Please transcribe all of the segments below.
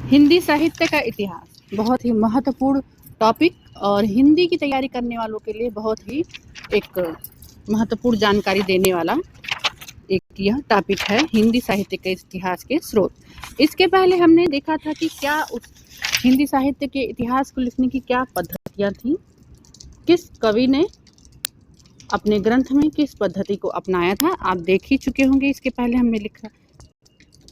हिंदी साहित्य का इतिहास बहुत ही महत्वपूर्ण टॉपिक और हिंदी की तैयारी करने वालों के लिए बहुत ही एक महत्वपूर्ण जानकारी देने वाला एक यह टॉपिक है हिंदी साहित्य के इतिहास के स्रोत। इसके पहले हमने देखा था कि क्या उस हिंदी साहित्य के इतिहास को लिखने की क्या पद्धतियाँ थी, किस कवि ने अपने ग्रंथ में किस पद्धति को अपनाया था। आप देख ही चुके होंगे, इसके पहले हमने लिखा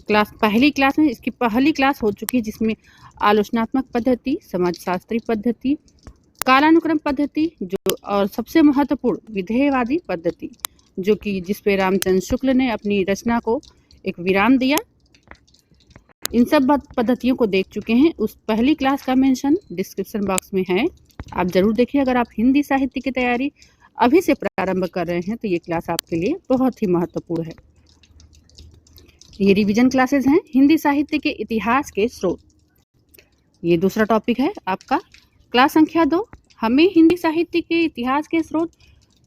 पहली क्लास में इसकी पहली क्लास हो चुकी है जिसमें आलोचनात्मक पद्धति, समाजशास्त्री पद्धति, कालानुक्रम पद्धति जो और सबसे महत्वपूर्ण विधेयवादी पद्धति जो कि जिसपे रामचंद्र शुक्ल ने अपनी रचना को एक विराम दिया। इन सब पद्धतियों को देख चुके हैं। उस पहली क्लास का मेंशन डिस्क्रिप्शन बॉक्स में है, आप जरूर देखिए। अगर आप हिंदी साहित्य की तैयारी अभी से प्रारंभ कर रहे हैं तो ये क्लास आपके लिए बहुत ही महत्वपूर्ण है। ये रिवीजन क्लासेस हैं हिंदी साहित्य के इतिहास के स्रोत। ये दूसरा टॉपिक है आपका क्लास संख्या 2। हमें हिंदी साहित्य के इतिहास के स्रोत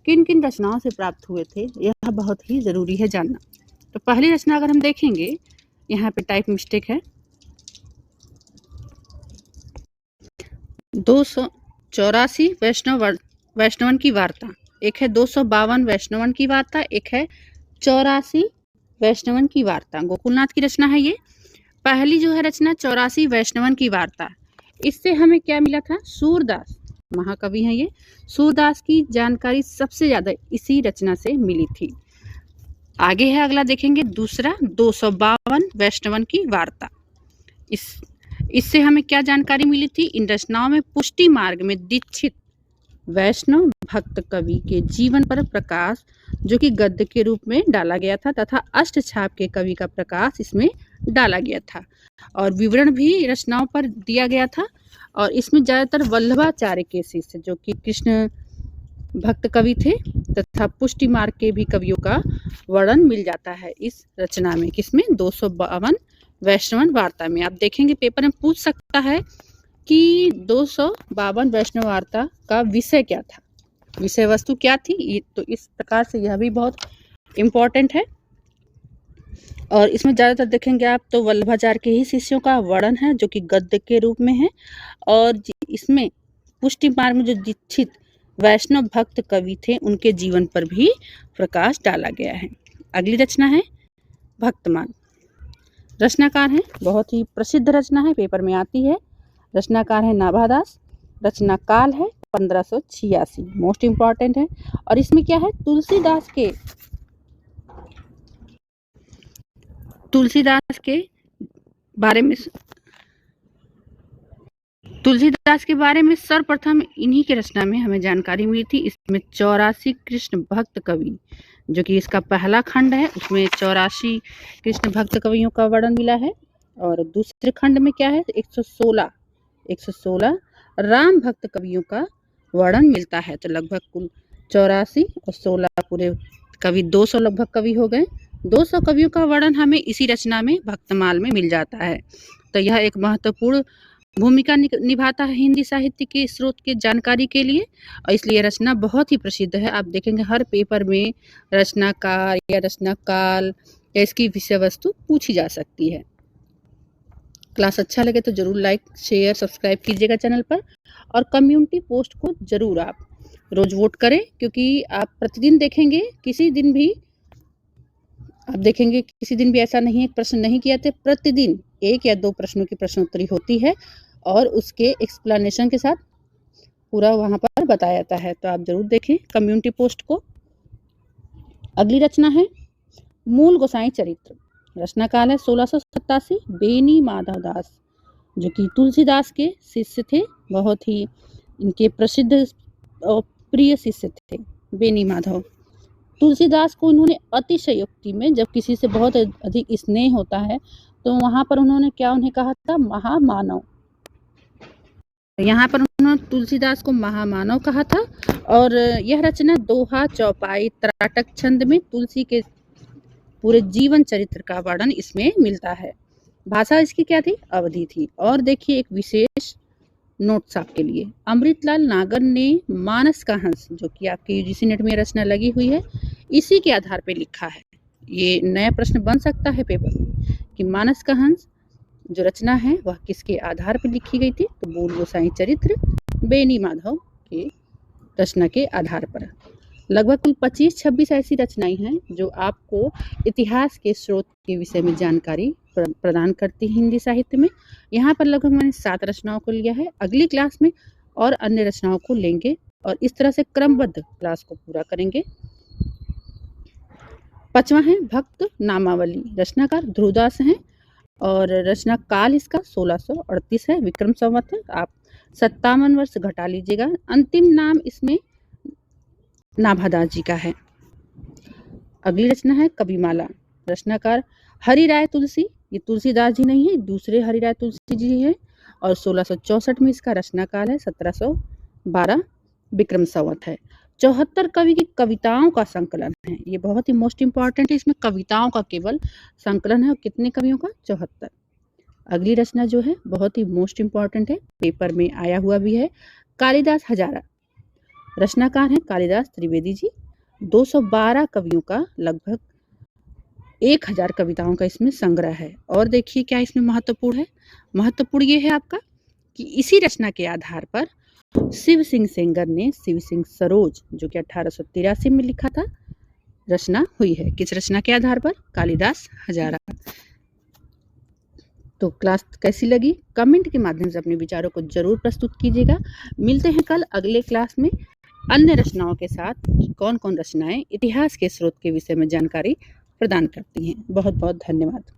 किन किन रचनाओं से प्राप्त हुए थे, यह बहुत ही जरूरी है जानना। तो पहली रचना अगर हम देखेंगे, यहाँ पे टाइप मिस्टेक है। 284 वैष्णवन की वार्ता, एक है 252 वैष्णवन की वार्ता, एक है 84 वैष्णवन की वार्ता। गोकुलनाथ की रचना है ये। पहली जो है रचना 84 वैष्णवन की वार्ता, इससे हमें क्या मिला था, सूरदास महाकवि हैं ये, सूरदास की जानकारी सबसे ज्यादा इसी रचना से मिली थी। आगे है अगला देखेंगे दूसरा 252 वैष्णवन की वार्ता। इससे हमें क्या जानकारी मिली थी, इन रचनाओं में पुष्टि मार्ग में दीक्षित वैष्णव भक्त कवि के जीवन पर प्रकाश जो कि गद्य के रूप में डाला गया था तथा अष्टछाप के कवि का प्रकाश इसमें डाला गया था और विवरण भी रचनाओं पर दिया गया था। और इसमें ज्यादातर वल्लभाचार्य के शिष्य जो कि कृष्ण भक्त कवि थे तथा पुष्टि मार्ग के भी कवियों का वर्णन मिल जाता है इस रचना में। किसमें, 252 वैष्णवन वार्ता में। आप देखेंगे पेपर में पूछ सकता है कि 252 वैष्णव वार्ता का विषय क्या था, विषय वस्तु क्या थी, तो इस प्रकार से यह भी बहुत इम्पोर्टेंट है। और इसमें ज़्यादातर देखेंगे आप तो वल्लभाचार्य के ही शिष्यों का वर्णन है जो कि गद्य के रूप में है। और इसमें पुष्टि मार्ग में जो दीक्षित वैष्णव भक्त कवि थे उनके जीवन पर भी प्रकाश डाला गया है। अगली रचना है भक्तमान। रचनाकार है, बहुत ही प्रसिद्ध रचना है, पेपर में आती है। रचनाकार है नाभादास, रचना काल है 1586, मोस्ट इम्पॉर्टेंट है। और इसमें क्या है, तुलसीदास के बारे में सर्वप्रथम इन्हीं के रचना में हमें जानकारी मिली थी। इसमें 84 कृष्ण भक्त कवि जो कि इसका पहला खंड है, उसमें 84 कृष्ण भक्त कवियों का वर्णन मिला है। और दूसरे खंड में क्या है, 116 राम भक्त कवियों का वर्णन मिलता है। तो लगभग कुल 84 और 16 पूरे कवि 200 लगभग कवि हो गए। 200 कवियों का वर्णन हमें इसी रचना में भक्तमाल में मिल जाता है। तो यह एक महत्वपूर्ण भूमिका निभाता है हिंदी साहित्य के स्रोत के जानकारी के लिए और इसलिए रचना बहुत ही प्रसिद्ध है। आप देखेंगे हर पेपर में रचनाकार या रचना काल या इसकी विषय वस्तु पूछी जा सकती है। क्लास अच्छा लगे तो जरूर लाइक शेयर सब्सक्राइब कीजिएगा चैनल पर और कम्युनिटी पोस्ट को जरूर आप रोज वोट करें, क्योंकि आप प्रतिदिन देखेंगे किसी दिन भी ऐसा नहीं है प्रश्न नहीं किया थे। प्रतिदिन 1 या 2 प्रश्नों की प्रश्नोत्तरी होती है और उसके एक्सप्लेनेशन के साथ पूरा वहां पर बताया जाता है। तो आप जरूर देखें कम्युनिटी पोस्ट को। अगली रचना है मूल गोसाई चरित्र। रचना काल है 1687, बेनी माधव दास जो कि तुलसीदास के शिष्य थे, बहुत ही इनके प्रसिद्ध और प्रिय शिष्य थे बेनी माधव। तुलसीदास को इन्होंने अतिशयोक्ति में, जब किसी से बहुत अधिक स्नेह होता है तो वहां पर उन्होंने क्या उन्हें कहा था, महामानव। यहाँ पर उन्होंने तुलसीदास को महामानव कहा था। और यह रचना दोहा, चौपाई, त्राटक छंद में तुलसी के पूरे जीवन चरित्र का वर्णन इसमें मिलता है। भाषा इसकी क्या थी, अवधी थी। और देखिए एक विशेष नोट्स आपके लिए, अमृतलाल नागर ने मानस का हंस जो कि आपके यूजीसी नेट में रचना लगी हुई है इसी के आधार पर लिखा है। ये नया प्रश्न बन सकता है पेपर में कि मानस का हंस जो रचना है वह किसके आधार पर लिखी गई थी? तो बूढ़ गोसाई चरित्र बेनी माधव की रचना के आधार पर। लगभग कुल 25-26 ऐसी रचनाएं हैं जो आपको इतिहास के स्रोत के विषय में जानकारी प्रदान करती है हिंदी साहित्य में। यहाँ पर लगभग मैंने 7 रचनाओं को लिया है। अगली क्लास में और अन्य रचनाओं को लेंगे और इस तरह से क्रमबद्ध क्लास को पूरा करेंगे। 5वां है भक्त नामावली। रचनाकार ध्रुवदास हैं और रचना काल इसका 1638 है, विक्रम संवत है। आप 57 वर्ष घटा लीजिएगा। अंतिम नाम इसमें नाभादास जी का है। अगली रचना है कविमाला। रचनाकार हरिराय तुलसी। ये तुलसीदास जी नहीं है, दूसरे हरिराय तुलसी जी है और 1664 में इसका रचना काल है। 1712 विक्रम संवत है। 74 कवि की कविताओं का संकलन है। ये बहुत ही मोस्ट इंपॉर्टेंट है, इसमें कविताओं का केवल संकलन है। और कितने कवियों का? 74। अगली रचना जो है बहुत ही मोस्ट इंपॉर्टेंट है, पेपर में आया हुआ भी है, कालिदास हजारा। रचनाकार हैं कालिदास त्रिवेदी जी। 212 कवियों का लगभग 1000 कविताओं का इसमें संग्रह है। और देखिए क्या इसमें महत्वपूर्ण है? महत्वपूर्ण ये है आपका कि इसी रचना के आधार पर शिव सिंह सेंगर ने शिव सिंह सरोज जो कि 1883 में लिखा था रचना हुई है। किस रचना के आधार पर? कालिदास हजारा। तो क्लास कैसी लगी? कमेंट के माध्यम से अपने विचारों को जरूर प्रस्तुत कीजिएगा। मिलते हैं कल अगले क्लास में अन्य रचनाओं के साथ। कौन कौन रचनाएं इतिहास के स्रोत के विषय में जानकारी प्रदान करती हैं। बहुत बहुत धन्यवाद।